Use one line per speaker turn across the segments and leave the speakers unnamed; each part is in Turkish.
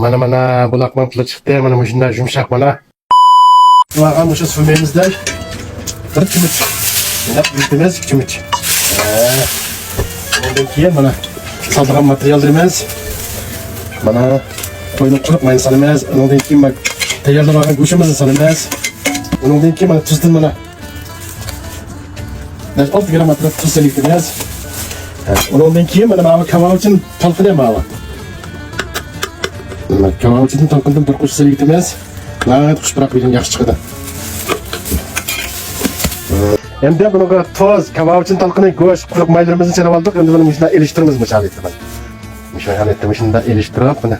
Mana bulak mantılı çıktı. Mana şunday yumuşak mana. Bularga şu sümeyimizden bir kümüç. Büyütümüz kümüç. Ondan keyin mana saldıran materyallarımız. Mana to'yliqchilik mayni solamiz. Undan keyin bak tayyorlab olgan go'shtimizni solamiz. Undan keyin mana tuzni mana 6 gram atraf tuz solamiz. Undan keyin mana kebab uchun talqin mana. Kebab uchun talqindan bir qo'sh solamiz. Nəhayət quşbıraq bilin yaxşı çıxdı. Endi bunaqa toz, kebab uchun talqini go'sht, quruq maylarimizni chalab oldik. Endi buni shunday elishtiramiz mashallah. Misha halatda shunda elishtirib buni.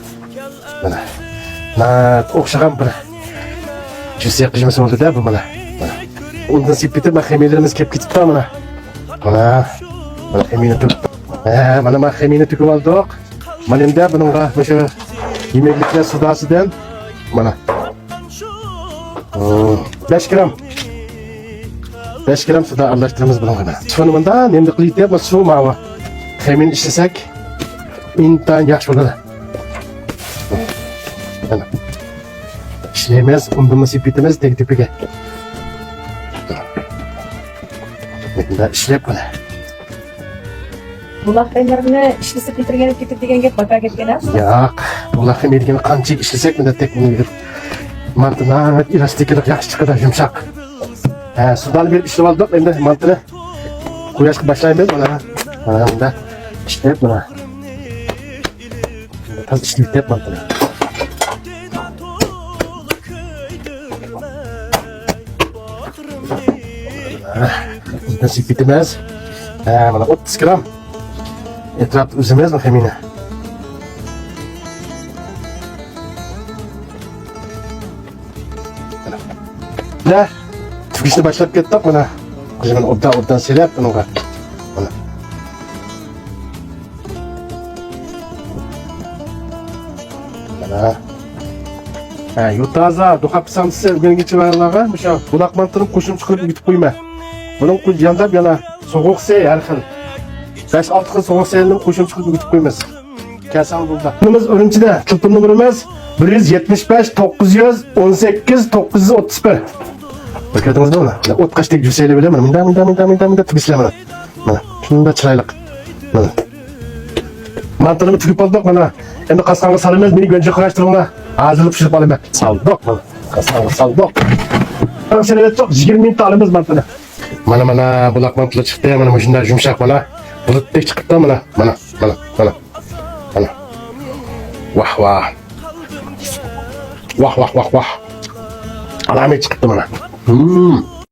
Mana. O'xshagan bir jusiy qilishimiz bo'ldi-da bu mana. Undan sepitib mahemiylarimiz kelib ketibdi mana. Mana mahemiyni turibdi. Mana mahemiyni to'kib oldik. Mana endi bunga o'sha yemekliklar sudasidan mana 5 gram. 5 gram suda aralashtiramiz bunga. Suvni bundan endi qilib suv mava. Xemin ishlasak intan yaxshi bo'ladi. Mana. İşleyemiz, undan sepetimiz tek-tepiga. Bunda ishlab qana.
Bular xemirni ishlasa bitirganib ketib degan gap baka ketgan emas.
Yo'q, bular xemirni qancha ishlasak bunda tek bunga mantini elastiklik yaxshi chiqadi, yumshoq. Sudani berib ishlab oldik, endi mantini qo'yishga boshlaymiz mana. Mana bunda ishlab mana. Taz ishlab mantini. Nasip bitmez. Mana 30 gram. Etrafta üzümez mi xemine? Ne? Tüküşünü başlayıp kettik mana. Kızımın obdan selep bunga. Mana. Yutaza, duha pisamsı ben geçiverlaga. Muşa bulak mantının qo'shimcha qilib yutib qo'yma. Bunun yanda yana soğuk sey her xil. 5-6 xil soğuk seyni qo'shimcha qilib yutib qo'ymiz. Kasal bo'ldi. Bunimiz Urumchida. Telefon nomerimiz 175 918 931. Bakadingizmi mana? O'tqashdek jusaylar bilan mana minda tugislar mana. Mana shunda chiroyli. Mana. Mantini tugib oldik mana. Endi qasqonga solamiz, meni g'onja qarashtiringlar. Hazırlık pişirip alayım ben. Saldık mana. Qasqonga saldık. Qanchalik çok 20 minut alamiz mantini. Mana bulak mantılı çıktı. Mana shunday yumshoq mana. Bulutdek chiqibdi mana. Mana. Vah. Vah. Alamet çıktı mana.